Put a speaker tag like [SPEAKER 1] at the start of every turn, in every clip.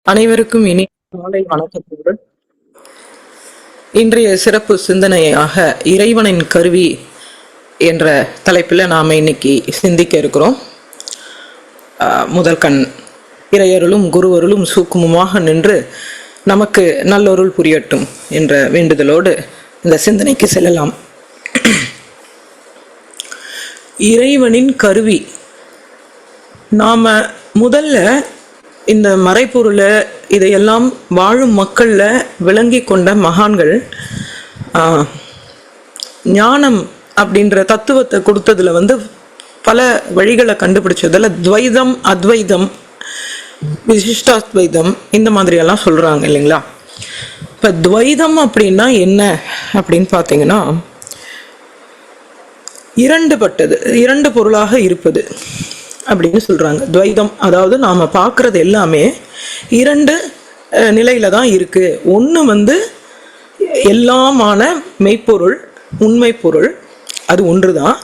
[SPEAKER 1] அனைவருக்கும் இனி காலை வணக்கத்தோடு இன்றைய சிறப்பு சிந்தனையாக இறைவனின் கருவி என்ற தலைப்பில் நாம் இன்னைக்கு சிந்திக்க இருக்கிறோம். முதல் கண் இறையருளும் குருவருளும் சூக்குமமாக நின்று நமக்கு நல்லொருள் புரியட்டும் என்ற வேண்டுதலோடு இந்த சிந்தனைக்கு செல்லலாம். இறைவனின் கருவி. நாம முதல்ல இந்த மறைப்பொருளை இதையெல்லாம் வாழும் மக்களில் விளங்கி கொண்ட மகான்கள் ஞானம் அப்படின்ற தத்துவத்தை கொடுத்ததுல பல வழிகளை கண்டுபிடிச்சதில் துவைதம், அத்வைதம், விசிஷ்டாத்வைதம் இந்த மாதிரியெல்லாம் சொல்கிறாங்க இல்லைங்களா. இப்போ துவைதம் அப்படின்னா என்ன அப்படின்னு பார்த்தீங்கன்னா, இரண்டு பொருளாக இருப்பது அப்படின்னு சொல்றாங்க. துவைதம் அதாவது நாம பார்க்கறது எல்லாமே இரண்டு நிலையில தான் இருக்கு. ஒன்று எல்லாமான மெய்ப்பொருள், உண்மை பொருள், அது ஒன்றுதான்.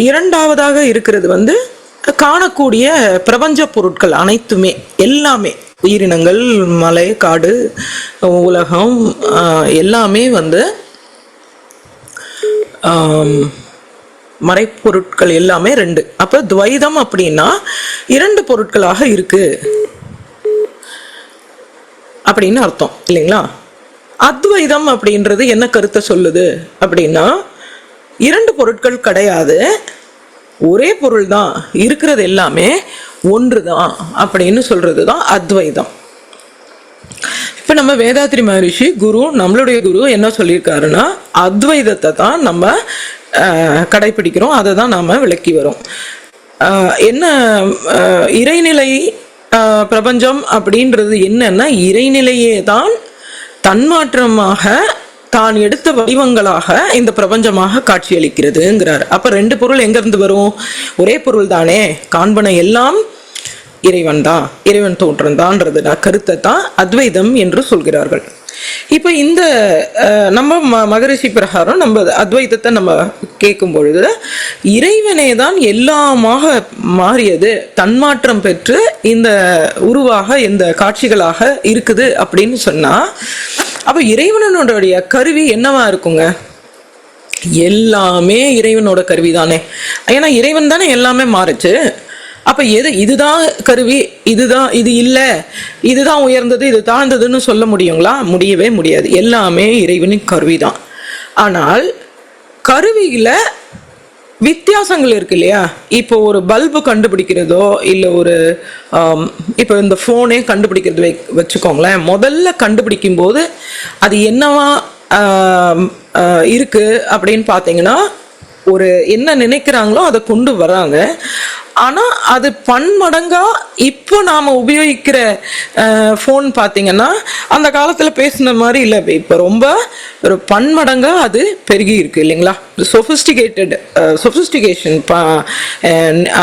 [SPEAKER 1] இரண்டாவதாக இருக்கிறது காணக்கூடிய பிரபஞ்ச பொருட்கள் அனைத்துமே, எல்லாமே உயிரினங்கள், மலை, காடு, உலகம் எல்லாமே மறைப்பொருட்கள் எல்லாமே ரெண்டு. அப்ப துவைதம் அப்படின்னா இரண்டு பொருட்களாக இருக்கு அப்படின்னு அர்த்தம் இல்லைங்களா. அத்வைதம் அப்படின்றது என்ன கருத்தை சொல்லுது அப்படின்னா, இரண்டு பொருட்கள் கிடையாது, ஒரே பொருள் தான், இருக்கிறது எல்லாமே ஒன்றுதான் அப்படின்னு சொல்றதுதான் அத்வைதம். இப்ப நம்ம வேதாத்ரி மகரிஷி நம்மளுடைய குரு என்ன சொல்லியிருக்காருன்னா, அத்வைதத்தை தான் நம்ம கடைபிடிக்கிறோம், அதை தான் நாம விளக்கி வரோம். என்ன இறைநிலை பிரபஞ்சம் அப்படின்றது என்னன்னா, இறைநிலையே தான் தன்மாற்றமாக தான் எடுத்த வடிவங்களாக இந்த பிரபஞ்சமாக காட்சியளிக்கிறதுங்கிறார். அப்ப ரெண்டு பொருள் எங்க இருந்து வரும்? ஒரே பொருள் தானே, காண்பன எல்லாம் இறைவன் தான், இறைவன் தோற்றம் தான்றது கருத்தை தான் அத்வைதம் என்று சொல்கிறார்கள். இப்ப இந்த நம்ம மகரிஷி பிரகாரம் நம்ம அத்வைதத்தை நம்ம கேட்கும் பொழுது, இறைவனே தான் எல்லாமாக மாறியது, தன்மாற்றம் பெற்று இந்த உருவாக இந்த காட்சிகளாக இருக்குது அப்படின்னு சொன்னா, அப்ப இறைவனுடைய கருவி என்னவா இருக்குங்க? எல்லாமே இறைவனோட கருவி தானே. ஏன்னா இறைவன் தானே எல்லாமே மாறுச்சு. அப்ப இதுதான் கருவி, இது இல்ல, இதுதான் உயர்ந்தது, இது தாழ்ந்ததுன்னு சொல்ல முடியுங்களா? முடியவே முடியாது. எல்லாமே இறைவனின் கருவிதான். ஆனால் கருவியில வித்தியாசங்கள் இருக்கு இல்லையா. இப்போ ஒரு பல்பு கண்டுபிடிக்கிறதோ இல்லை ஒரு இப்போ இந்த ஃபோனே கண்டுபிடிக்கிறது வச்சுக்கோங்களேன். முதல்ல கண்டுபிடிக்கும் போது அது என்னவா இருக்கு அப்படின்னு பார்த்தீங்கன்னா, ஒரு என்ன நினைக்கிறாங்களோ அதை கொண்டு வராங்க. ஆனா அது பன்மடங்கா இப்போ நாம உபயோகிக்கிற போன் பாத்தீங்கன்னா அந்த காலத்துல பேசின மாதிரி இல்லை, இப்ப ரொம்ப ஒரு பன்மடங்கா அது பெருகி இருக்கு இல்லைங்களா. சொபிஸ்டிகேஷன்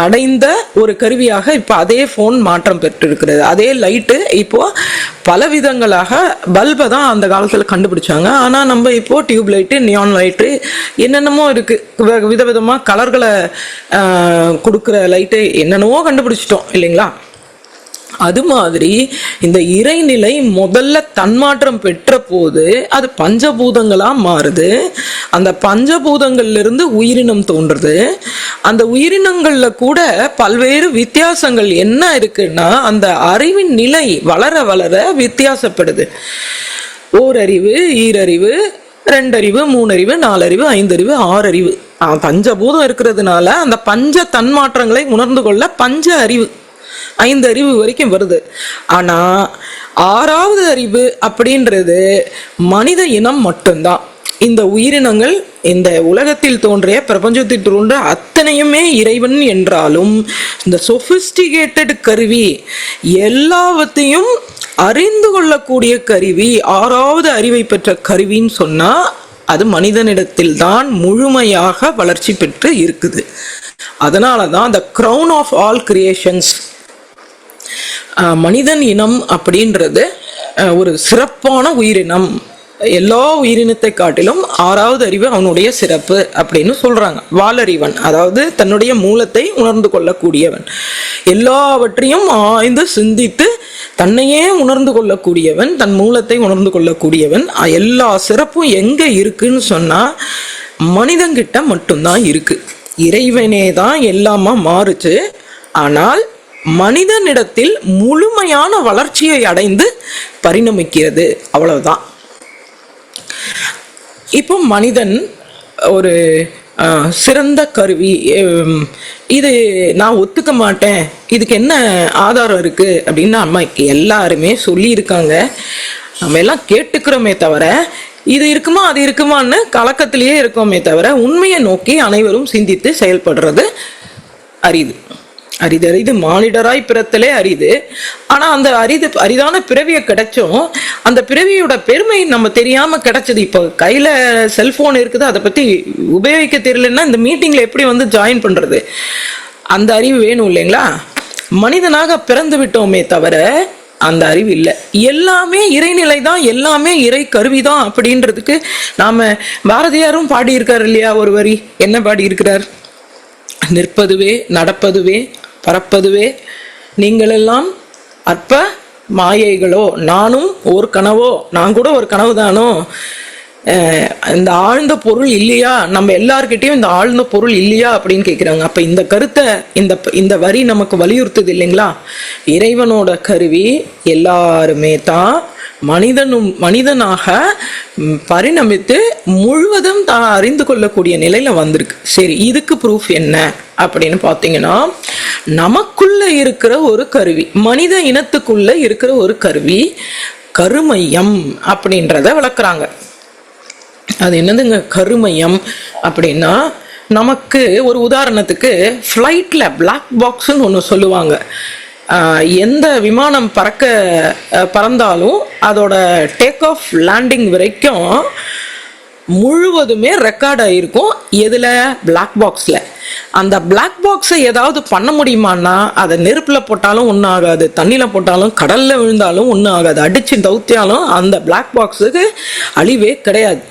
[SPEAKER 1] அடைந்த ஒரு கருவியாக இப்ப அதே போன் மாற்றம் பெற்று இருக்கிறது. அதே லைட்டு இப்போ பல விதங்களாக, பல்பை தான் அந்த காலத்துல கண்டுபிடிச்சாங்க, ஆனா நம்ம இப்போ டியூப் லைட்டு, நியான் லைட்டு, என்னென்னமோ இருக்கு, விதவிதமா கலர்களை கொடுக்குற லைட்டு என்னென்னவோ கண்டுபிடிச்சிட்டோம் இல்லைங்களா. அது மாதிரி இந்த இறைநிலை முதல்ல தன்மாற்றம் பெற்ற போது அது பஞ்சபூதங்களா மாறுது. அந்த பஞ்சபூதங்கள்ல இருந்து உயிரினம் தோன்றுது. அந்த உயிரினங்கள்ல கூட பல்வேறு வித்தியாசங்கள் என்ன இருக்குன்னா, அந்த அறிவின் நிலை வளர வளர வித்தியாசப்படுது. ஓரறிவு, ஈரறிவு, ரெண்டறிவு, மூணறிவு, நாலறிவு, ஐந்தறிவு, ஆறறிவு, பஞ்சபூதம் இருக்கிறதுனால அந்த பஞ்ச தன்மாற்றங்களை உணர்ந்து கொள்ள பஞ்ச அறிவு, 5 அறிவு வரைக்கும் வருது. ஆனா 6வது அறிவு அப்படின்றது மனித இனம் மட்டும்தான். இந்த உயிரினங்கள், இந்த உலகத்தில் தோன்றிய பிரபஞ்சத்தில் தோன்ற அத்தனையுமே இறைவன் என்றாலும், இந்த சொபிஸ்டிகேட்டட் கருவி எல்லாவற்றையும் அறிந்து கொள்ளக்கூடிய கருவி, 6வது அறிவை பெற்ற கருவின்னு சொன்னா அது மனிதனிடத்தில் தான் முழுமையாக வளர்ச்சி பெற்று இருக்குது. அதனாலதான் the crown of all creations, மனிதன் இனம் அப்படின்றது ஒரு சிறப்பான உயிரினம் எல்லா உயிரினத்தை காட்டிலும் ஆறாவது அறிவு அவனுடைய சிறப்பு அப்படின்னு சொல்றாங்க. வாலறிவன், அதாவது தன்னுடைய மூலத்தை உணர்ந்து கொள்ளக்கூடியவன், எல்லாவற்றையும் ஆய்ந்து சிந்தித்து தன்னையே உணர்ந்து கொள்ளக்கூடியவன், தன் மூலத்தை உணர்ந்து கொள்ளக்கூடியவன். எல்லா சிறப்பும் எங்க இருக்குன்னு சொன்னா மனிதங்கிட்ட மட்டும்தான் இருக்கு. இறைவனே தான் எல்லாமா மாறுச்சு. ஆனால் மனிதனிடத்தில் முழுமையான வளர்ச்சியை அடைந்து பரிணமிக்கிறது, அவ்வளவுதான். இப்போ மனிதன் ஒரு சிறந்த கருவி, இது நான் ஒத்துக்க மாட்டேன், இதுக்கு என்ன ஆதாரம் இருக்கு அப்படின்னு அம்மா எல்லாருமே சொல்லியிருக்காங்க. நம்ம எல்லாம் கேட்டுக்கிறோமே தவிர இது இருக்குமா அது இருக்குமான்னு கலக்கத்திலேயே இருக்கோமே தவிர உண்மையை நோக்கி அனைவரும் சிந்தித்து செயல்படுறது அரிது. அரிது மானிடராய் பிறத்தலே அரிது. ஆனா அந்த அரிதான பிறவியை கிடைச்சும் அந்த பிறவியோட பெருமை நம்ம தெரியாம கிடைச்சது. இப்போ கையில செல்போன் இருக்குது, அதை பத்தி உபயோகிக்க தெரியலன்னா இந்த மீட்டிங்ல எப்படி வந்து ஜாயின் பண்றது? அந்த அறிவு வேணும் இல்லைங்களா? மனிதனாக பிறந்து விட்டோமே தவிர அந்த அறிவு இல்லை. எல்லாமே இறைநிலை தான், எல்லாமே இறை கருவிதான் அப்படின்றதுக்கு நாம பாரதியாரும் பாடியிருக்காரு இல்லையா? ஒரு வரி என்ன பாடியிருக்கிறார்? நிற்பதுவே நடப்பதுவே பறப்பதுவே நீங்களெல்லாம் அற்ப மாயைகளோ, நானும் ஒரு கனவோ, நான் கூட ஒரு கனவு தானோ, இந்த ஆழ்ந்த பொருள் இல்லையா, நம்ம எல்லார்கிட்டையும் இந்த ஆழ்ந்த பொருள் இல்லையா அப்படின்னு கேட்குறாங்க. அப்போ இந்த கருத்தை இந்த வரி நமக்கு வலியுறுத்துது இல்லைங்களா? இறைவனோட கருவி எல்லாருமே தான் மனிதனாக பரிணமித்து முழுவதும் தான் அறிந்து கொள்ளக்கூடிய நிலையில வந்திருக்கு. சரி, இதுக்கு ப்ரூஃப் என்ன அப்படின்னு பார்த்தீங்கன்னா, நமக்குள்ள இருக்கிற ஒரு கருவி, மனித இனத்துக்குள்ள இருக்கிற ஒரு கருவி கருமையம் அப்படின்றத விளக்குறாங்க. அது என்னதுங்க கருமையம் அப்படின்னா? நமக்கு ஒரு உதாரணத்துக்கு ஃப்ளைட்ல பிளாக் பாக்ஸ்ன்னு ஒன்று சொல்லுவாங்க. எந்த விமானம் பறந்தாலும் அதோட டேக் ஆஃப் லேண்டிங் வரைக்கும் முழுவதுமே ரெக்கார்ட் ஆகிருக்கும். எதில்? பிளாக் பாக்ஸில். அந்த பிளாக் பாக்ஸை ஏதாவது பண்ண முடியுமான்னா அதை நெருப்பில் போட்டாலும் ஒன்றும் ஆகாது, தண்ணியில் போட்டாலும் கடலில் விழுந்தாலும் ஒன்றும் ஆகாது, அடித்து தவுத்தியாலும் அந்த பிளாக் பாக்ஸுக்கு அழிவே கிடையாது.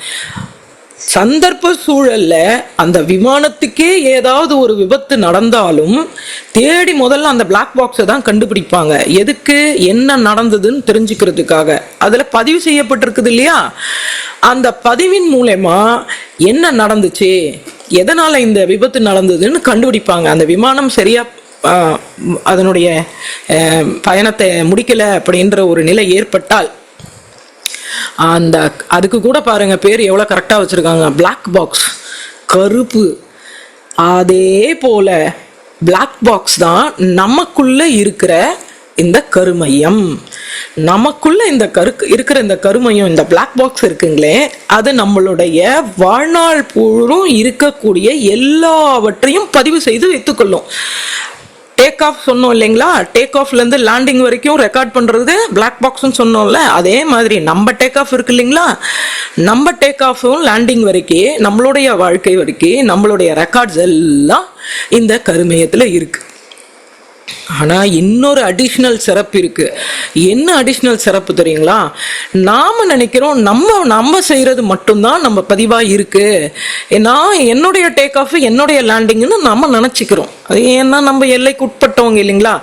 [SPEAKER 1] சந்தர்ப்ப சூழல்ல அந்த விமானத்துக்கே ஏதாவது ஒரு விபத்து நடந்தாலும் தேடி முதல்ல அந்த பிளாக் பாக்ஸை தான் கண்டுபிடிப்பாங்க. எதுக்கு? என்ன நடந்ததுன்னு தெரிஞ்சுக்கிறதுக்காக. அதுல பதிவு செய்யப்பட்டிருக்குது இல்லையா? அந்த பதிவின் மூலமா என்ன நடந்துச்சு, எதனால இந்த விபத்து நடந்ததுன்னு கண்டுபிடிப்பாங்க. அந்த விமானம் சரியா அதனுடைய பயணத்தை முடிக்கல அப்படின்ற ஒரு நிலை ஏற்பட்டால் அதுக்கு கூட பாருங்க பேர் எவ்வளவு கரெக்டா வச்சிருக்காங்க, பிளாக் பாக்ஸ், கருப்பு. அதே போல பிளாக் பாக்ஸ் தான் நமக்குள்ள இருக்கிற இந்த கருமையம். நமக்குள்ள இருக்கிற இந்த கருமையம், இந்த பிளாக் பாக்ஸ் இருக்குங்களே, அது நம்மளுடைய வாழ்நாள் பூரும் இருக்கக்கூடிய எல்லாவற்றையும் பதிவு செய்து வைத்துக்கொள்ளும். டேக் ஆஃப் சொன்னோம் இல்லைங்களா? டேக் ஆஃப்லேருந்து லேண்டிங் வரைக்கும் ரெக்கார்ட் பண்ணுறது பிளாக் பாக்ஸ்ன்னு சொன்னோம்ல, அதே மாதிரி நம்ம டேக் ஆஃப் இருக்கு இல்லைங்களா? நம்ம டேக் ஆஃபும் லேண்டிங் வரைக்கும், நம்மளுடைய வாழ்க்கை வரைக்கும் நம்மளுடைய ரெக்கார்ட்ஸ் எல்லாம் இந்த கருமையத்தில் இருக்கு. ஆனால் இன்னொரு அடிஷ்னல் சிறப்பு இருக்கு. என்ன அடிஷ்னல் சிறப்பு தெரியுங்களா? நாம நினைக்கிறோம் நம்ம செய்யறது மட்டும்தான் நம்ம பதிவா இருக்கு, நான் என்னுடைய டேக் ஆஃப் என்னுடைய லேண்டிங்னு நம்ம நினைச்சுக்கிறோம். அது ஏன்னா நம்ம எல்லைக்கு உட்பட்டவங்க இல்லைங்களா?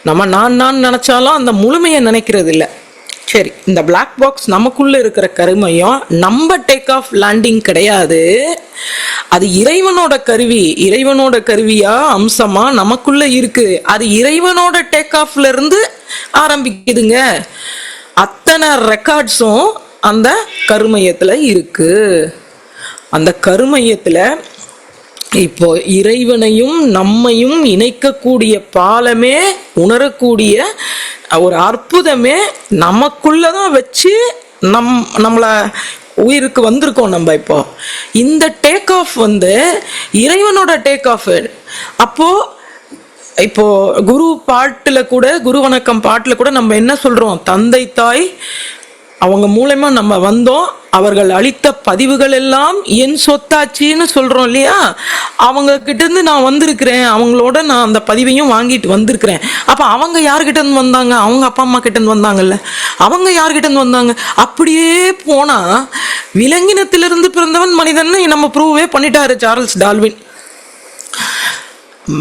[SPEAKER 1] நம்ம நான் நினைச்சாலும் அந்த முழுமையை நினைக்கிறது இல்லை. சரி, இந்த பிளாக் பாக்ஸ் நமக்குள்ள இருக்கிற கருமையும் நம்ம டேக் ஆஃப் லேண்டிங் கிடையாது. அது இறைவனோட கருவி, இறைவனோட கருவியா அம்சமா நமக்குள்ள இருக்கு. அது இறைவனோட டேக் ஆஃப்ல இருந்து ஆரம்பிக்குதுங்க. அத்தனை ரெக்கார்ட்ஸும் அந்த கருமையத்துல இருக்கு. அந்த கருமையத்துல இப்போ இறைவனையும் நம்மையும் இணைக்கக்கூடிய பாலமே, உணரக்கூடிய ஒரு அற்புதமே நமக்குள்ளதான் வச்சு நம்மள உயிருக்கு வந்திருக்கோம் நம்ம. இந்த டேக் ஆஃப் இறைவனோட டேக் ஆஃப். இப்போ குரு பாட்டுல கூட, குரு வணக்கம் பாட்டுல கூட நம்ம என்ன சொல்றோம்? தந்தை தாய் அவங்க மூலமா நம்ம வந்தோம், அவர்கள் அளித்த பதிவுகள் எல்லாம் என் சொத்தாச்சின்னு சொல்றோம் இல்லையா, அவங்க கிட்ட இருந்து நான் வந்திருக்கிறேன், அவங்களோட நான் அந்த பதிவையும் வாங்கிட்டு வந்திருக்கிறேன். அப்ப அவங்க யார்கிட்ட இருந்து வந்தாங்க? அவங்க அப்பா அம்மா கிட்ட இருந்து வந்தாங்கல்ல, அவங்க யார்கிட்ட இருந்து வந்தாங்க? அப்படியே போனா விலங்கினத்திலிருந்து பிறந்தவன் மனிதன் நம்ம ப்ரூவே பண்ணிட்டாரு சார்ல்ஸ் டார்வின்.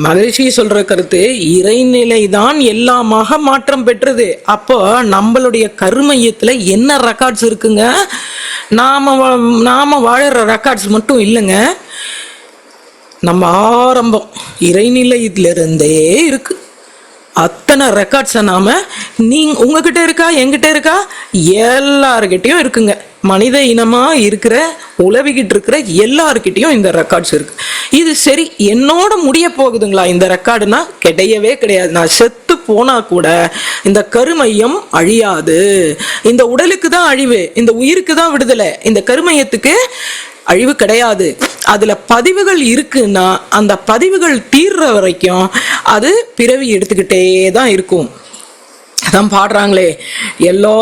[SPEAKER 1] மகிழ்ச்சி சொல்ற கருத்து, இறைநிலை தான் எல்லாமாக மாற்றம் பெற்றது. அப்போ நம்மளுடைய கருமையத்துல என்ன ரெக்கார்ட்ஸ் இருக்குங்க? நாம வாழற ரெக்கார்ட்ஸ் மட்டும் இல்லைங்க, நம்ம ஆரம்பம் இறைநிலையிலிருந்தே இருக்கு. அத்தனை ரெக்கார்ட்ஸை நாம உங்ககிட்ட இருக்கா, என்கிட்ட இருக்கா, எல்லாருக்கிட்டையும் இருக்குங்க. மனித இனமா இருக்கிற உலவிக்கிட்டு இருக்கிற எல்லாருக்கிட்டையும் இந்த ரெக்கார்ட்ஸ் இருக்கு. இது சரி, என்னோட முடிய போகுதுங்களா இந்த ரெக்கார்டுனா? கிடையவே கிடையாது. நான் செத்து போனா கூட இந்த கருமையம் அழியாது. இந்த உடலுக்கு தான் அழிவு, இந்த உயிருக்கு தான் விடுதலை, இந்த கருமையத்துக்கு அழிவு கிடையாது. அதுல பதிவுகள் இருக்குன்னா அந்த பதிவுகள் தீர்ற வரைக்கும் அது பிறவி எடுத்துக்கிட்டே தான் இருக்கும். அதான் பாடுறாங்களே, எல்லா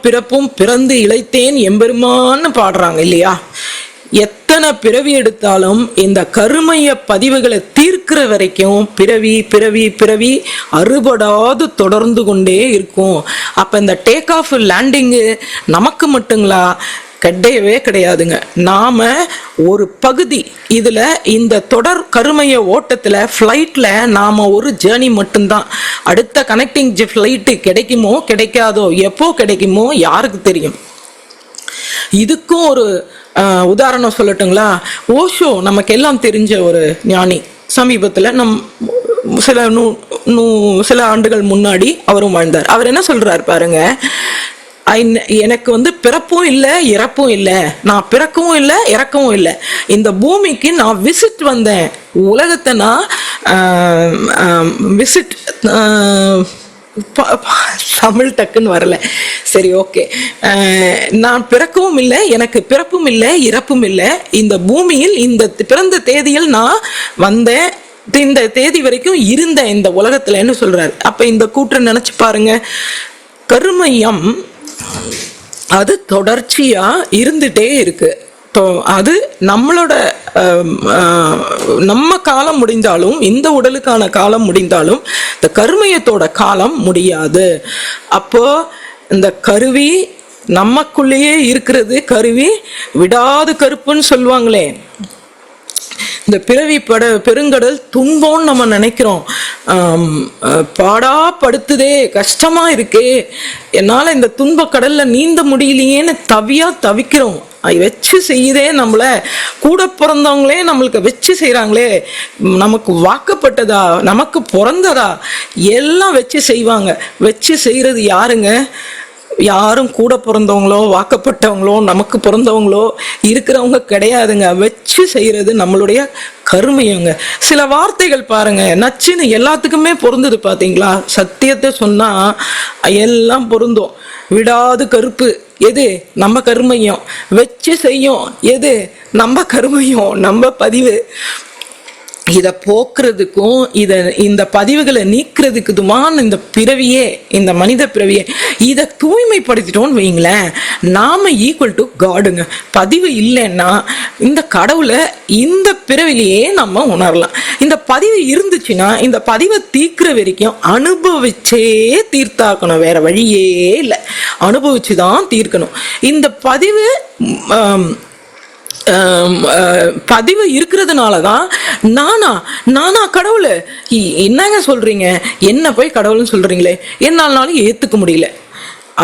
[SPEAKER 1] பிறப்பும் பிறந்து இளைத்தேன் எம்பெருமான்னு பாடுறாங்க இல்லையா? எத்தனை பிறவி எடுத்தாலும் இந்த கருமைய பதிவுகளை தீர்க்கிற வரைக்கும் பிறவி பிறவி பிறவி அறுபடாது தொடர்ந்து கொண்டே இருக்கும். அப்ப இந்த டேக் ஆஃப் லேண்டிங்கு நமக்கு மட்டுங்களா? கிடையவே கிடையாதுங்க. நாம ஒரு பகுதி இதுல, இந்த தொடர் கருமைய ஓட்டத்துல ஃப்ளைட்ல நாம ஒரு ஜேர்னி மட்டும்தான். அடுத்த கனெக்டிங் ஃப்ளைட்டு கிடைக்குமோ கிடைக்காதோ, எப்போ கிடைக்குமோ யாருக்கு தெரியும்? இதுக்கும் ஒரு உதாரணம் சொல்லட்டுங்களா? ஓஷோ நமக்கு எல்லாம் தெரிஞ்ச ஒரு ஞானி. சமீபத்துல சில ஆண்டுகள் முன்னாடி அவரும் வாழ்ந்தார். அவர் என்ன சொல்றாரு பாருங்க, எனக்கு பிறப்பும் இல்லை இறப்பும் இல்லை, நான் பிறக்கவும் இல்லை இறக்கவும் இல்லை, இந்த பூமிக்கு நான் விசிட் வந்தேன், உலகத்தை நான் விசிட், தமிழ் டக்குன்னு வரல, சரி ஓகே, நான் பிறக்கவும் இல்லை, எனக்கு பிறப்பும் இல்லை இறப்பும் இல்லை, இந்த பூமியில் இந்த பிறந்த தேதியில் நான் வந்தேன், இந்த தேதி வரைக்கும் இருந்தேன் இந்த உலகத்துலன்னு சொல்றாரு. அப்ப இந்த கூற்று நினைச்சு பாருங்க, கருமையம் அது தொடர்ச்சியா இருந்துட்டே இருக்கு. அது நம்மளோட நம்ம காலம் முடிந்தாலும், இந்த உடலுக்கான காலம் முடிந்தாலும் இந்த கருமையத்தோட காலம் முடியாது. அப்போ இந்த கருவி நமக்குள்ளேயே இருக்கிறது, கருவி விடாது கருப்புன்னு சொல்லுவாங்களே. இந்த பிறவி பெருங்கடல் துன்பம்னு நம்ம நினைக்கிறோம், பாடா படுத்துதே, கஷ்டமா இருக்கே, என்னால இந்த துன்ப கடல்ல நீந்த முடியலையேன்னு தவிக்கிறோம். வச்சு செய்யுதே, நம்மள கூட பிறந்தவங்களே நம்மளுக்கு வச்சு செய்யறாங்களே, நமக்கு வாக்கப்பட்டதா, நமக்கு பிறந்ததா, எல்லாம் வச்சு செய்வாங்க. வச்சு செய்யறது யாருங்க? யாரும் கூட பிறந்தவங்களோ வாக்கப்பட்டவங்களோ நமக்கு பிறந்தவங்களோ இருக்கிறவங்க கிடையாதுங்க. வச்சு செய்யறது நம்மளுடைய கருமையுங்க. சில வார்த்தைகள் பாருங்க, நச்சுன்னு எல்லாத்துக்குமே பொருந்தது பாத்தீங்களா? சத்தியத்தை சொன்னா எல்லாம் பொருந்தும். விடாது கருப்பு எது? நம்ம கருமையும். வச்சு செய்யும் எது? நம்ம கருமையும், நம்ம பதிவு. இதை போக்குறதுக்கும் இந்த பதிவுகளை நீக்கிறதுக்குதுமான இந்த பிறவியே, இந்த மனித பிறவியே, இதை தூய்மைப்படுத்திட்டோம்னு வைங்களேன், நாம ஈக்குவல் டு காடுங்க. பதிவு இல்லைன்னா இந்த கடவுளை இந்த பிறவிலேயே நம்ம உணரலாம். இந்த பதிவு இருந்துச்சுன்னா இந்த பதிவை தீர்க்கிற வரைக்கும் அனுபவிச்சே தீர்த்தாக்கணும், வேற வழியே இல்லை. அனுபவிச்சுதான் தீர்க்கணும். இந்த பதிவு இருக்கிறதுனாலதான் நானா கடவுள் என்னங்க சொல்றீங்க, என்ன போய் கடவுள்னு சொல்றீங்களே, என்னாலும் ஏத்துக்க முடியல.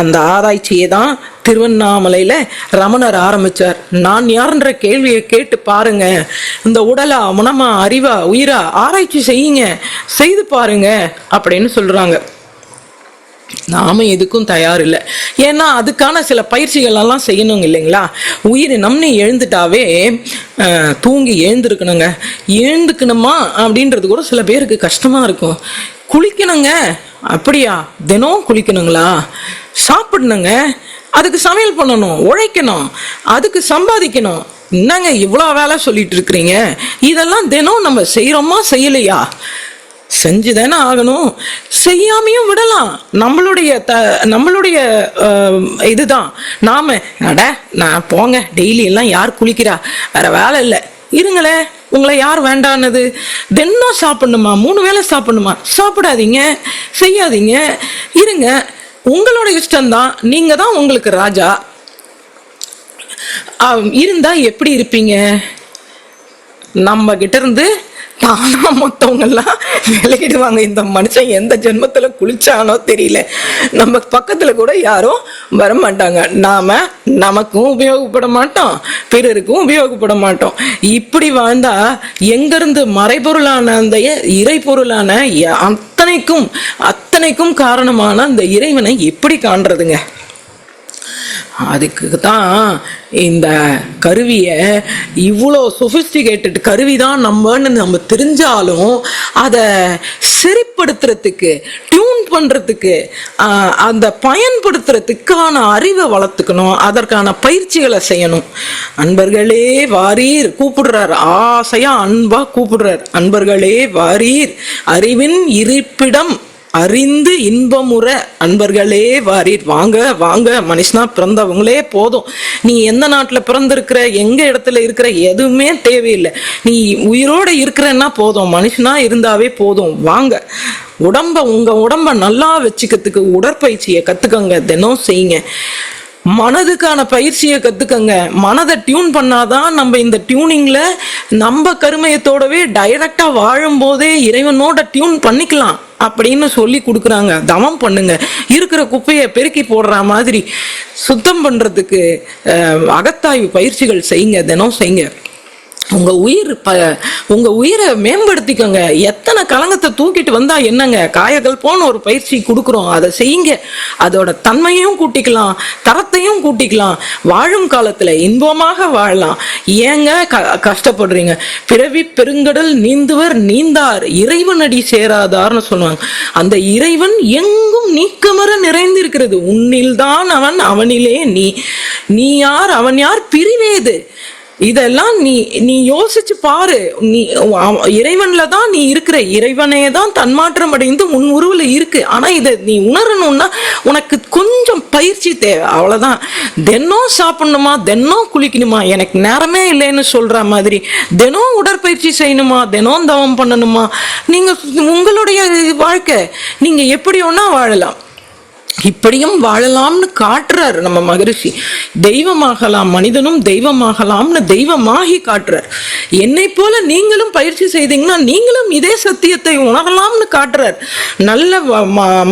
[SPEAKER 1] அந்த ஆராய்ச்சியை தான் திருவண்ணாமலையில ரமணர் ஆரம்பிச்சார். நான் யாருன்ற கேள்வியை கேட்டு பாருங்க, இந்த உடலா மனமா அறிவா உயிரா ஆராய்ச்சி செய்யுங்க, செய்து பாருங்க அப்படின்னு சொல்றாங்க. நாம எதுக்கும் தயார் இல்லை. ஏன்னா அதுக்கான சில பயிற்சிகள் எல்லாம் செய்யணுங்க இல்லைங்களா? உயிரினம்னு எழுந்துட்டாவே தூங்கி எழுந்திருக்கணுங்க. எழுந்துக்கணுமா அப்படின்றது கூட சில பேருக்கு கஷ்டமா இருக்கும். குளிக்கணுங்க, அப்படியா? தினம் குளிக்கணுங்களா? சாப்பிடணுங்க, அதுக்கு சமையல் பண்ணணும், உழைக்கணும், அதுக்கு சம்பாதிக்கணும். என்னங்க இவ்வளோ வேலை சொல்லிட்டு இருக்கிறீங்க? இதெல்லாம் தினம் நம்ம செய்யறோமா செய்யலையா? செஞ்சுதானே ஆகணும். செய்யாமையும் விடலாம். நம்மளுடைய இதுதான். நாம நான் போங்க, டெய்லி எல்லாம் யார் குளிக்கிறா, வேற வேலை இல்லை, இருங்களே, உங்களை யார் வேண்டானது? தினம் சாப்பிடணுமா, 3 வேளை சாப்பிடணுமா? சாப்பிடாதீங்க, செய்யாதீங்க, இருங்க. உங்களோட இஷ்டம்தான், நீங்க தான் உங்களுக்கு ராஜா. இருந்தா எப்படி இருப்பீங்க? நம்ம கிட்ட இருந்து தானா மொத்தவங்க எல்லாம் விலகிடுவாங்க. இந்த மனுஷன் எந்த ஜென்மத்துல குளிச்சானோ தெரியல. நம்ம பக்கத்துல கூட யாரும் வரமாட்டாங்க. நாம நமக்கும் உபயோகப்பட மாட்டோம், பிறருக்கும் உபயோகப்பட மாட்டோம். இப்படி வாழ்ந்தா எங்கிருந்து மறைபொருளான அந்த இறை பொருளான அத்தனைக்கும் காரணமான அந்த இறைவனை எப்படி காண்றதுங்க? அதுக்கு தான் இந்த கருவியை, இவ்வளோ சொபிஸ்டிகேட்டட் கருவி தான் நம்ம தெரிஞ்சாலும் அதை சரிப்படுத்துறதுக்கு, டியூன் பண்றதுக்கு, அந்த பயன்படுத்துறதுக்கான அறிவை வளர்த்துக்கணும். அதற்கான பயிற்சிகளை செய்யணும். அன்பர்களே வாரீர் கூப்பிடுறார், ஆசையா அன்பா கூப்பிடுறார். அன்பர்களே வாரீர், அறிவின் இருப்பிடம் அறிந்து இன்பமுற, அன்பர்களே வாரீர், வாங்க வாங்க. மனுஷனா பிறந்தவங்களே போதும். நீ எந்த நாட்டுல பிறந்திருக்கிற, எங்க இடத்துல இருக்கிற, எதுவுமே தேவையில்லை. நீ உயிரோட இருக்கிறன்னா போதும், மனுஷனா இருந்தாவே போதும். வாங்க. உங்க உடம்ப நல்லா வச்சுக்கிறதுக்கு உடற்பயிற்சியை கத்துக்கங்க, தினம் செய்யுங்க. மனதுக்கான பயிற்சியை கத்துக்கங்க. மனதை டியூன் பண்ணாதான் நம்ம இந்த டியூனிங்ல நம்ம கருமையத்தோடவே டைரக்டா வாழும் போதே இறைவனோட டியூன் பண்ணிக்கலாம் அப்படின்னு சொல்லி கொடுக்குறாங்க. தவம் பண்ணுங்க. இருக்கிற குப்பையை பெருக்கி போடுற மாதிரி சுத்தம் பண்றதுக்கு அகத்தாய்வு பயிற்சிகள் செய்யுங்க, தினம் செய்யுங்க. உங்க உயிரை மேம்படுத்திக்கோங்க. எத்தனை கலங்கத்தை தூக்கிட்டு வந்தா என்னங்க, காயகல்போன்னு ஒரு பயிற்சி கொடுக்குறோம், அதை செய்யுங்க. அதோட தன்மையும் கூட்டிக்கலாம், தரத்தையும் கூட்டிக்கலாம். வாழும் காலத்துல இன்பமாக வாழலாம். ஏங்க கஷ்டப்படுறீங்க? பிறவி பெருங்கடல் நீந்துவர் நீந்தார், இறைவனடி சேராதார்னு சொல்லுவாங்க. அந்த இறைவன் எங்கும் நீக்கமர நிறைந்திருக்கிறது. உன்னில்தான் அவன், அவனிலே நீ யார், அவன் யார், பிரிவேது. இதெல்லாம் நீ யோசிச்சு பாரு. நீ இறைவன்ல தான் நீ இருக்கிற. இறைவனே தான் தன்மாற்றம் அடைந்து உன் உருவில் இருக்கு. ஆனா இதை நீ உணரணும்னா உனக்கு கொஞ்சம் பயிற்சி தேவை, அவ்வளவுதான். தினம் சாப்பிடணுமா, தினம் குளிக்கணுமா, எனக்கு நேரமே இல்லைன்னு சொல்ற மாதிரி, தினம் உடற்பயிற்சி செய்யணுமா, தினம் தவம் பண்ணணுமா, நீங்க உங்களுடைய வாழ்க்கை நீங்க எப்படி ஒன்னா வாழலாம். இப்படியும் வாழலாம்னு காட்டுறாரு நம்ம மகரிஷி. தெய்வமாகலாம், மனிதனும் தெய்வமாகலாம்னு தெய்வமாகி காட்டுறார். என்னை போல நீங்களும் பயிற்சி செய்தீங்கன்னா நீங்களும் இதே சத்தியத்தை உணரலாம்னு காட்டுறார். நல்ல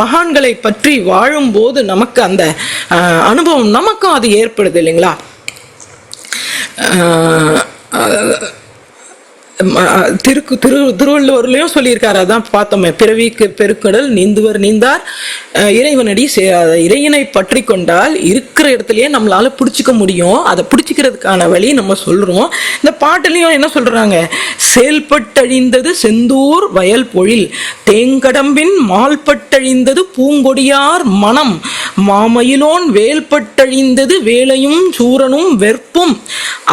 [SPEAKER 1] மகான்களை பற்றி வாழும் போது நமக்கு அந்த அனுபவம், நமக்கும் அது ஏற்படுது இல்லைங்களா? திருவள்ளுவர்லயும் சொல்லியிருக்காரு, அதான் பார்த்தோமே, பிறவிக்கு பெருக்கடல் நீந்துவர் நீந்தார், இறைவனடி சேராத. இறைவனை பற்றி கொண்டால் இருக்கிற இடத்துலயே நம்மளால பிடிச்சிக்க முடியும். அதை பிடிச்சிக்கிறதுக்கான வழி நம்ம சொல்றோம். இந்த பாட்டுலயும் என்ன சொல்றாங்க? செயல்பட்டழிந்தது செந்தூர் வயல் பொழில், தேங்கடம்பின் மால்பட்டழிந்தது பூங்கொடியார் மனம், மாமயிலோன் வேல்பட்டழிந்தது வேலையும் சூரனும் வெற்பும்,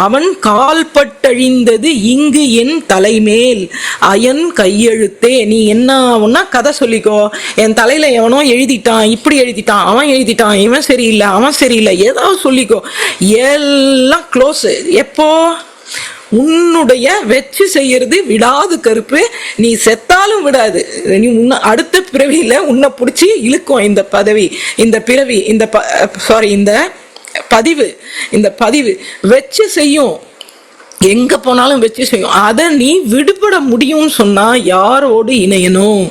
[SPEAKER 1] அவன் கால்பட்டழிந்தது இங்கு என் தலைமேல் அயன் கையெழுத்தே. நீ என்ன ஒன்னா கதை சொல்லிக்கோ. என் தலையில எவனோ எழுதிட்டான், இப்படி எழுதிட்டான், அவன் எழுதிட்டான், இவன் சரியில்லை, அவன் சரியில்லை, ஏதாவது சொல்லிக்கோ. எல்லாம் க்ளோஸ். எப்போ? உன்னுடைய வெற்றி செய்யறது விடாது கருப்பு. நீ செத்தாலும் விடாது. நீ அடுத்த பிறவியில உன்னை பிடிச்சி இழுக்கும் இந்த பதவி, இந்த பிறவி, இந்த பதிவு வச்சு செய்யும். எங்க போனாலும் வச்சு செய்யும். அதை நீ விடுபட முடியும்னு சொன்னா யாரோடு இணையணும்?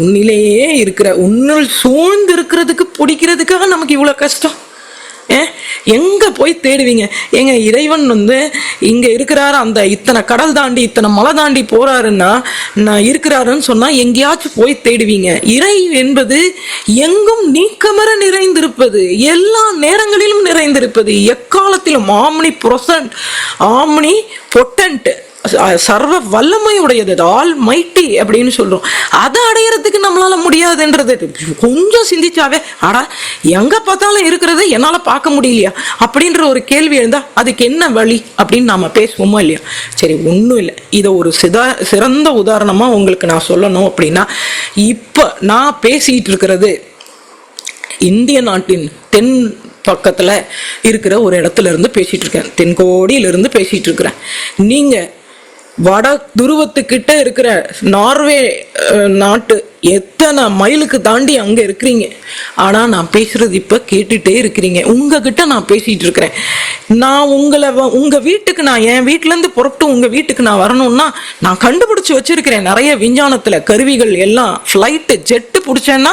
[SPEAKER 1] உன்னிலேயே இருக்கிற, உன்னில் சூழ்ந்து இருக்கிறதுக்கு பிடிக்கிறதுக்காக நமக்கு இவ்வளவு கஷ்டம். எங்க போய் தேடுவீங்க? எங்க இறைவன் இங்க இருக்கிறாரு, அந்த இத்தனை கடல் தாண்டி இத்தனை மலை தாண்டி போறாருன்னா நான் இருக்கிறாருன்னு சொன்னா எங்கேயாச்சும் போய் தேடுவீங்க. இறை என்பது எங்கும் நீக்கமர நிறைந்திருப்பது, எல்லா நேரங்களிலும் நிறைந்திருப்பது, எக்காலத்திலும் ஆம்னி பொட்டன்ட், சர்வ வல்லமை உடையது, ஆல் மைட்டி அப்படின்னு சொல்றோம். அதை அடையறதுக்கு நம்மளால முடியாதுன்றது கொஞ்சம் சிந்திச்சாவே, ஆடா எங்க பார்த்தாலும் இருக்கிறது என்னால பார்க்க முடியலையா அப்படின்ற ஒரு கேள்வி இருந்தா அதுக்கு என்ன வழி அப்படின்னு நாம பேசுவோமா இல்லையா? சரி, ஒன்றும் இல்லை. இதை ஒரு சிறந்த உதாரணமா உங்களுக்கு நான் சொல்லணும் அப்படின்னா, இப்ப நான் பேசிட்டு இருக்கிறது இந்திய நாட்டின் தென் பக்கத்துல இருக்கிற ஒரு இடத்துல இருந்து பேசிட்டு இருக்கேன், தென்கோடியிலிருந்து பேசிட்டு இருக்கிறேன். நீங்க வட துருவத்துக்கிட்ட இருக்கிற நார்வே நாட்டு எத்தனை மைலுக்கு தாண்டி அங்க இருக்கிறீங்க. ஆனா நான் பேசுறது இப்ப கேட்டுட்டே இருக்கிறீங்க. உங்ககிட்ட நான் பேசிட்டு இருக்கிறேன். நான் உங்க வீட்டுக்கு, நான் என் வீட்டுல இருந்து புறப்பட்டு உங்க வீட்டுக்கு நான் வரணும்னா நான் கண்டுபிடிச்சு வச்சிருக்கிறேன் நிறைய விஞ்ஞானத்துல கருவிகள் எல்லாம். ஃபிளைட்டு ஜெட்டு பிடிச்சேன்னா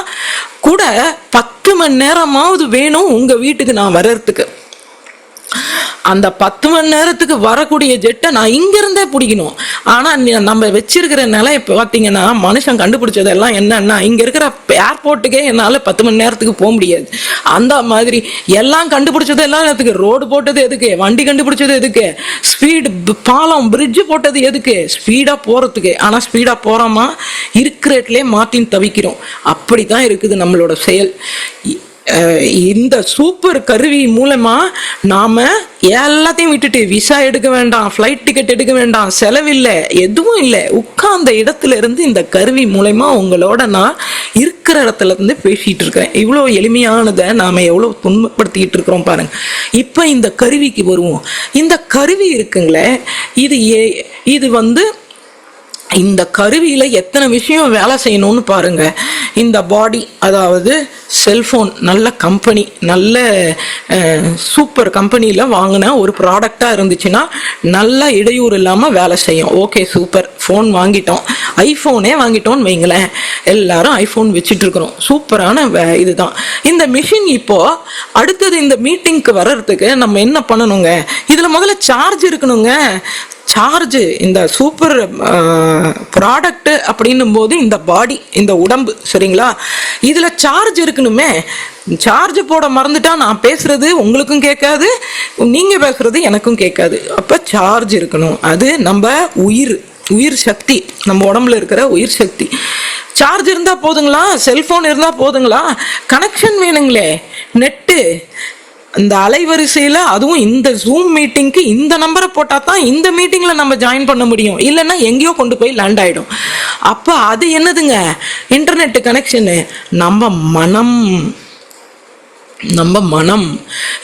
[SPEAKER 1] கூட 10 மணி நேரமாவது வேணும் உங்க வீட்டுக்கு நான் வர்றதுக்கு. அந்த 10 மணி நேரத்துக்கு வரக்கூடிய ஜெட்டை நான் இங்க இருந்தே பிடிக்கணும். ஆனா நம்ம வச்சிருக்கிற நிலை இப்ப பாத்தீங்கன்னா, மனுஷன் கண்டுபிடிச்சதெல்லாம் என்னன்னா, இங்க இருக்கிற ஏர்போர்ட்டுக்கே என்னால 10 மணி நேரத்துக்கு போக முடியாது. அந்த மாதிரி எல்லாம் கண்டுபிடிச்சது எல்லாம் எதுக்கு? ரோடு போட்டது எதுக்கு? வண்டி கண்டுபிடிச்சது எதுக்கு? ஸ்பீடு பாலம் பிரிட்ஜ் போட்டது எதுக்கு? ஸ்பீடா போறதுக்கு. ஆனா ஸ்பீடா போறோமா, இருக்கிறதுலே மாத்தின்னு தவிக்கிறோம். அப்படித்தான் இருக்குது நம்மளோட செயல். இந்த சூப்பர் கருவி மூலமா நாம எல்லாத்தையும் விட்டுட்டு விசா எடுக்க வேண்டாம், ஃப்ளைட் டிக்கெட் எடுக்க வேண்டாம், செலவில்லை, எதுவும் இல்லை. உட்கார்ந்த இடத்துல இருந்து இந்த கருவி மூலமா உங்களோட நான் இருக்கிற இடத்துல இருந்து பேசிட்டு இருக்கிறேன். இவ்வளவு எளிமையானதை நாம எவ்வளவு துன்பப்படுத்திட்டு இருக்கிறோம் பாருங்க. இப்ப இந்த கருவிக்கு வருவோம். இந்த கருவி இருக்குங்களே, இது இந்த கருவியில எத்தனை விஷயம் வேலை செய்யணும்னு பாருங்க. இந்த பாடி, அதாவது செல்போன், நல்ல கம்பெனி, நல்ல சூப்பர் கம்பெனியில வாங்கின ஒரு ப்ராடக்டா இருந்துச்சுன்னா நல்லா இடையூறு இல்லாம வேலை செய்யும். ஓகே, சூப்பர், ஃபோன் வாங்கிட்டோம், ஐபோனே வாங்கிட்டோம்னு வைங்களேன். எல்லாரும் ஐபோன் வச்சுட்டு இருக்கிறோம், சூப்பரான இதுதான் இந்த மிஷின். இப்போ அடுத்தது இந்த மீட்டிங்க்கு வர்றதுக்கு நம்ம என்ன பண்ணணுங்க? இதுல முதல்ல சார்ஜ் இருக்கணுங்க. சார்ஜ், இந்த சூப்பர் ப்ராடக்ட் அப்படின்னும் போது இந்த பாடி, இந்த உடம்பு, சரிங்களா, இதுல சார்ஜ் இருக்கணுமே. சார்ஜ் போட மறந்துட்டா நான் பேசுறது உங்களுக்கும் கேட்காது, நீங்க பேசுறது எனக்கும் கேட்காது. அப்ப சார்ஜ் இருக்கணும். அது நம்ம உயிர் சக்தி, நம்ம உடம்புல இருக்கிற உயிர் சக்தி. சார்ஜ் இருந்தா போதுங்களா? செல்போன் இருந்தா போதுங்களா? கனெக்ஷன் வேணுங்களே, நெட்டு, இந்த அலைவரிசையில, அதுவும் இந்த ஜூம் மீட்டிங்க்கு இந்த நம்பரை போட்டா தான் இந்த மீட்டிங்ல நம்ம ஜாயின் பண்ண முடியும். இல்லைன்னா எங்கேயோ கொண்டு போய் லேண்ட் ஆயிடும். அப்ப அது என்னதுங்க? Internet connection. நம்ம மனம்,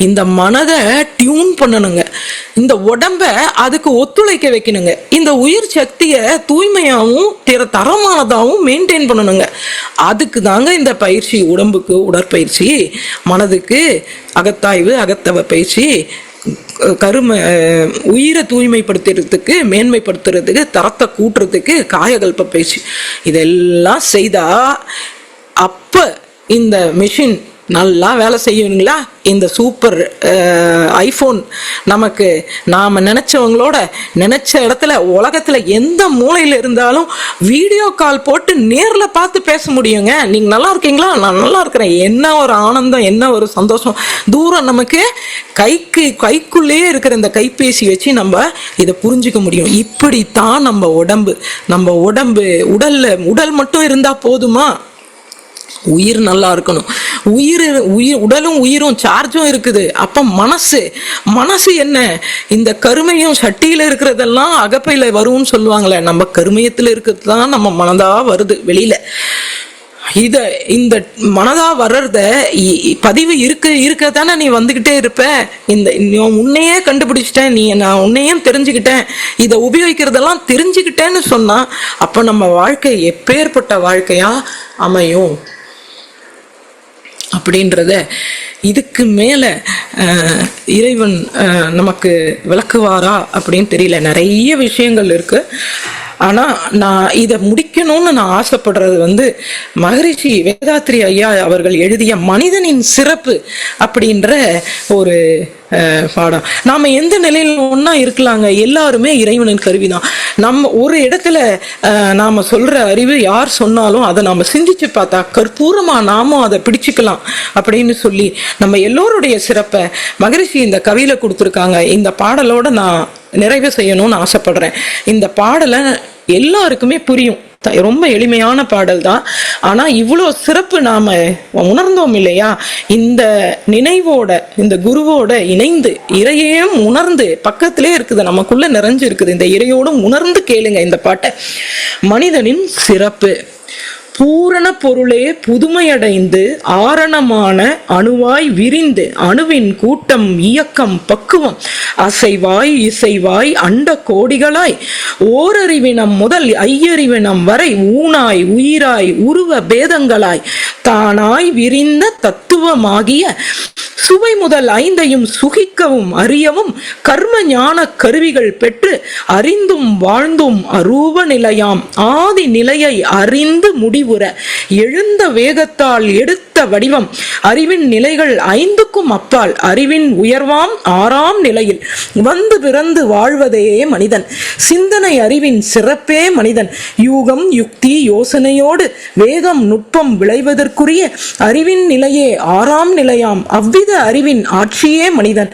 [SPEAKER 1] இந்த மனதை டியூன் பண்ணணுங்க. இந்த உடம்ப அதுக்கு ஒத்துழைக்க வைக்கணுங்க. இந்த உயிர் சக்தியை தூய்மையாகவும் தரமானதாகவும் மெயின்டைன் பண்ணணுங்க. அதுக்கு தாங்க இந்த பயிற்சி. உடம்புக்கு உடற்பயிற்சி, மனதுக்கு அகத்தாய்வு, அகத்தவ பயிற்சி, உயிரை தூய்மைப்படுத்துறதுக்கு, மேன்மைப்படுத்துறதுக்கு, தரத்தை கூட்டுறதுக்கு காயகல்ப பயிற்சி. இதெல்லாம் செய்தா அப்ப இந்த மிஷின் நல்லா வேலை செய்யுங்களா? இந்த சூப்பர் ஐபோன் நமக்கு நாம நினைச்சவங்களோட நினைச்ச இடத்துல, உலகத்துல எந்த மூலையில இருந்தாலும் வீடியோ கால் போட்டு நேர்ல பார்த்து பேச முடியுங்க. நீங்க நல்லா இருக்கீங்களா? நான் நல்லா இருக்கிறேன். என்ன ஒரு ஆனந்தம், என்ன ஒரு சந்தோஷம். தூரம் நமக்கு கைக்குள்ளேயே இருக்கிற இந்த கைபேசி வச்சு நம்ம இதை புரிஞ்சுக்க முடியும். இப்படித்தான் நம்ம உடம்பு உடல் மட்டும் இருந்தா போதுமா? உயிர் நல்லா இருக்கணும். உடலும் உயிரும் சார்ஜும் இருக்குது. அப்ப மனசு என்ன? இந்த கருமையும் சட்டியில இருக்கிறதெல்லாம் அகப்பையில வரும்னு சொல்லுவாங்களே, நம்ம கருமையத்துல இருக்கிறது தான் நம்ம மனதா வருது வெளியில. இந்த மனதா வர்றத பதிவு இருக்கத்தானே நீ வந்துகிட்டே இருப்ப. உன்னையே கண்டுபிடிச்சிட்டேன், நான் உன்னையும் தெரிஞ்சுக்கிட்டேன், இதை உபயோகிக்கிறதெல்லாம் தெரிஞ்சுக்கிட்டேன்னு சொன்னா அப்ப நம்ம வாழ்க்கை எப்பேற்பட்ட வாழ்க்கையா அமையும் அப்படின்றத இதுக்கு மேல இறைவன் நமக்கு விளக்குவாரா அப்படின்னு தெரியல. நிறைய விஷயங்கள் இருக்கு. ஆனா நான் இதை முடிக்கணும்னு நான் ஆசைப்படுறது மகரிஷி வேதாத்ரி ஐயா அவர்கள் எழுதிய மனிதனின் சிறப்பு அப்படின்ற ஒரு பாடம். நாம எந்த நிலையில ஒன்னா இருக்கலாங்க, எல்லாருமே இறைவனின் கருவிதான். நம்ம ஒரு இடத்துல நாம சொல்ற அறிவு யார் சொன்னாலும் அதை நாம சிந்திச்சு பார்த்தா கற்பூரமா நாமும் அதை பிடிச்சுக்கலாம் அப்படின்னு சொல்லி நம்ம எல்லோருடைய சிறப்பை மகரிஷி இந்த கவியில கொடுத்துருக்காங்க. இந்த பாடலோட நான் நிறைவு செய்யணும்னு ஆசைப்படுறேன். இந்த பாடலை எல்லாருக்குமே புரியும், ரொம்ப எளிமையான பாடல் தான். ஆனா இவ்வளோ சிறப்பு நாம உணர்ந்தோம் இல்லையா? இந்த நினைவோட, இந்த குருவோட இணைந்து இறையையும் உணர்ந்து, பக்கத்திலே இருக்குது, நமக்குள்ள நிறைஞ்சு இருக்குது, இந்த இறையோடும் உணர்ந்து கேளுங்க இந்த பாட்டை. மனிதனின் சிறப்பு: பூரண பொருளே புதுமையடைந்து ஆரணமான அணுவாய் விரிந்து, அணுவின் கூட்டம் இயக்கம் பக்குவம் அசைவாய் இசைவாய் அண்ட கோடிகளாய், ஓரறிவினம் முதல் ஐயறிவினம் வரை ஊனாய் உயிராய் உருவ பேதங்களாய் தானாய் விரிந்த தத்துவமாகிய சுவை முதல் ஐந்தையும் சுகிக்கவும் அறியவும் கர்ம ஞான கருவிகள் பெற்று அறிந்தும் வாழ்ந்தும் அரூப நிலையாம் ஆதி நிலையை அறிந்து முடிவுற எழுந்த வேகத்தால் எடுத்த வடிவம் அறிவின் நிலைகள் ஐந்துக்கும் அப்பால் அறிவின் உயர்வாம் ஆறாம் நிலையில் வந்து பிறந்து வாழ்வதே மனிதன். சிந்தனை அறிவின் சிறப்பே மனிதன். யூகம் யுக்தி யோசனையோடு வேகம் நுட்பம் விளைவதற்குரிய அறிவின் நிலையே ஆறாம் நிலையாம் அவ்வித அறிவின் ஆட்சியே மனிதன்.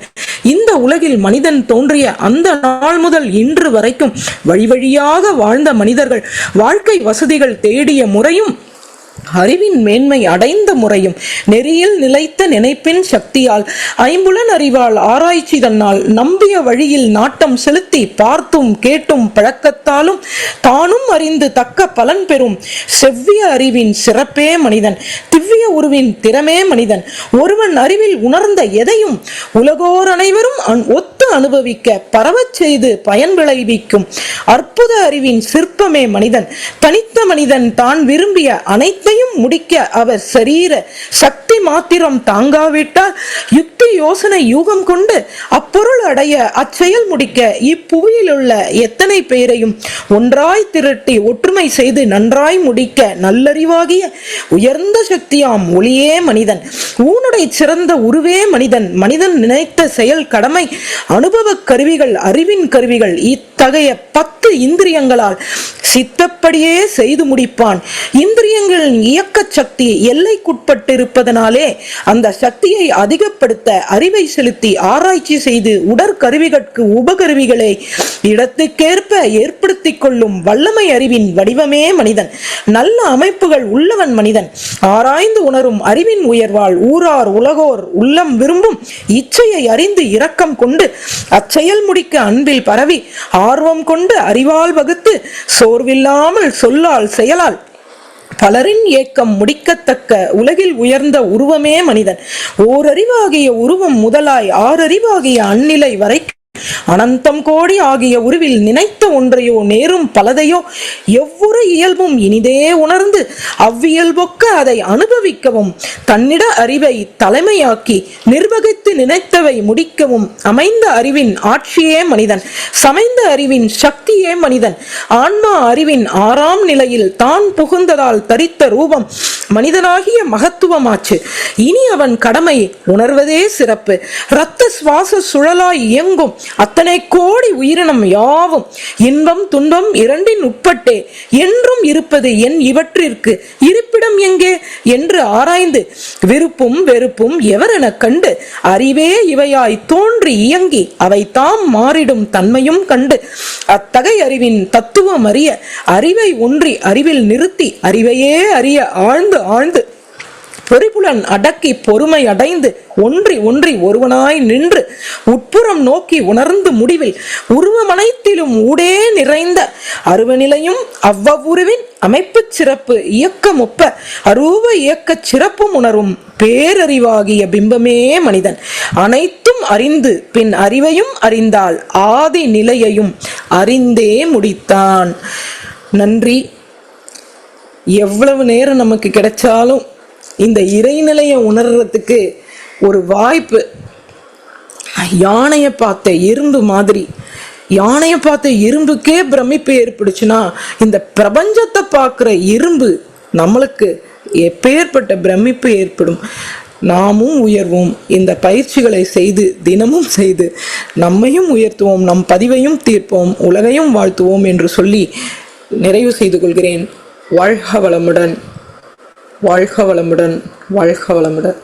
[SPEAKER 1] இந்த உலகில் மனிதன் தோன்றிய அந்த நாள் முதல் இன்று வரைக்கும் வழி வழியாக வாழ்ந்த மனிதர்கள் வாழ்க்கை வசதிகள் தேடிய முறையும் அறிவின் மேன்மை அடைந்த முறையும் நெறியில் நிலைத்த நினைப்பின் சக்தியால் ஐம்புலன் அறிவால் ஆராய்ச்சி தன்னால் நம்பிய வழியில் நாட்டம் செலுத்தி பார்த்தும் கேட்டும் பழக்கத்தாலும் தானும் அறிந்து தக்க பலன் பெறும் செவ்விய அறிவின் சிறப்பே மனிதன். திவ்ய உருவின் திறமே மனிதன். ஒருவன் அறிவில் உணர்ந்த எதையும் உலகோர் அனைவரும் ஒத்து அனுபவிக்க பரவச் செய்து பயன் விளைவிக்கும் அற்புத அறிவின் சிற்பமே மனிதன். தனித்த மனிதன் தான் விரும்பிய அனைத்தையும் முடிக்க அவர் சரீர சக்தி மாத்திரம் தாங்காவிட்டால் யுக்தி யோசனை யூகம் கொண்டு அப்பொருள் அடைய அச்செயல் முடிக்க இப்புவியில் உள்ள எத்தனை பேரையும் ஒன்றாய் திரட்டி ஒற்றுமை செய்து நன்றாய் முடிக்க நல்லறிவாகிய உயர்ந்த சக்தியாம் ஒளியே மனிதன். ஊனுடை சிறந்த உருவே மனிதன். மனிதன் நினைத்த செயல் கடமை அனுபவ கருவிகள் அறிவின் கருவிகள் இத்தகைய 10 இந்திரியங்களால் சித்தப்படியே செய்து முடிப்பான். இந்திரியங்களின் இயக்க சக்தி எல்லைக்குட்பட்டிருப்பதனாலே அந்த சக்தியை அதிகப்படுத்த அறிவை செலுத்தி ஆராய்ச்சி செய்து உடற்கருவிகளுக்கு உபகருவிகளை இடத்துக்கேற்ப ஏற்படுத்திக் கொள்ளும் வல்லமை அறிவின் வடிவமே மனிதன். நல்ல அமைப்புகள் உள்ளவன் மனிதன். ஆராய்ந்து உணரும் அறிவின் உயர்வால் ஊரார் உலகோர் உள்ளம் விரும்பும் இச்சையை அறிந்து இரக்கம் கொண்டு அச்செயல் முடிக்க அன்பில் பரவி ஆர்வம் கொண்டு அறிவால் வகுத்து சோர்வில்லாமல் சொல்லால் செயலால் பலரின் ஏக்கம் முடிக்கத்தக்க உலகில் உயர்ந்த உருவமே மனிதன். ஓரறிவாகிய உருவம் முதலாய் 6 அறிவாகிய அந்நிலை வரை அனந்தம் கோடி ஆகிய உருவில் நினைத்த ஒன்றையோ நேரும் பலதையோ எவ்வொரு இயல்பும் இனிதே உணர்ந்து அவ்வியல்பொக்க அதை அனுபவிக்கவும் தன்னிட அறிவை தலைமையாக்கி நிர்வகித்து நினைத்தவை முடிக்கவும் அமைந்த அறிவின் ஆட்சியே மனிதன். சமைந்த அறிவின் சக்தியே மனிதன். ஆன்மா அறிவின் 6ஆம் நிலையில் தான் புகுந்ததால் தரித்த ரூபம் மனிதனாகிய மகத்துவமாச்சு. இனி அவன் கடமை உணர்வதே சிறப்பு. இரத்த சுவாச சுழலாய் இயங்கும் அத்தனை கோடி உயிரினம் யாவும் இன்பம் துன்பம் இரண்டின் உட்பட்டே என்றும் இருப்பது என் இவற்றிற்கு இருப்பிடம் எங்கே என்று ஆராய்ந்து விருப்பும் வெறுப்பும் எவரென கண்டு அறிவே இவையாய் தோன்றி இயங்கி அவை தாம் மாறிடும் தன்மையும் கண்டு அத்தகைய அறிவின் தத்துவம் அறிய அறிவை ஒன்றி அறிவில் நிறுத்தி அறிவையே அறிய ஆழ்ந்து ஆழ்ந்து பொறிபுலன் அடக்கி பொறுமை அடைந்து ஒன்றி ஒன்றி ஒருவனாய் நின்று உட்புறம் நோக்கி உணர்ந்து முடிவில் உருவமனைத்திலும் ஊடே நிறைந்த அருவநிலையும் அவ்வவுருவின் அமைப்பு சிறப்பு இயக்கமொப்ப அரூப இயக்க சிறப்பும் உணரும் பேரறிவாகிய பிம்பமே மனிதன். அனைத்தும் அறிந்து பின் அறிவையும் அறிந்தால் ஆதி நிலையையும் அறிந்தே முடித்தான். நன்றி. எவ்வளவு நேரம் நமக்கு கிடைச்சாலும் இந்த இறைநிலையை உணர்றதுக்கு ஒரு வாய்ப்பு. யானையை பார்த்த எறும்பு மாதிரி, யானையை பார்த்த எறும்புக்கே பிரமிப்பு ஏற்படுச்சுன்னா இந்த பிரபஞ்சத்தை பார்க்குற எறும்பு நம்மளுக்கு எப்பேற்பட்ட பிரமிப்பு ஏற்படும். நாமும் உயர்வோம். இந்த பயிற்சிகளை செய்து தினமும் செய்து நம்மையும் உயர்த்துவோம், நம் பதிவையும் தீர்ப்போம், உலகையும் வாழ்த்துவோம் என்று சொல்லி நிறைவு செய்து கொள்கிறேன். வாழ்க வளமுடன், வாழ்க வளமுடன், வாழ்க வளமுடன்.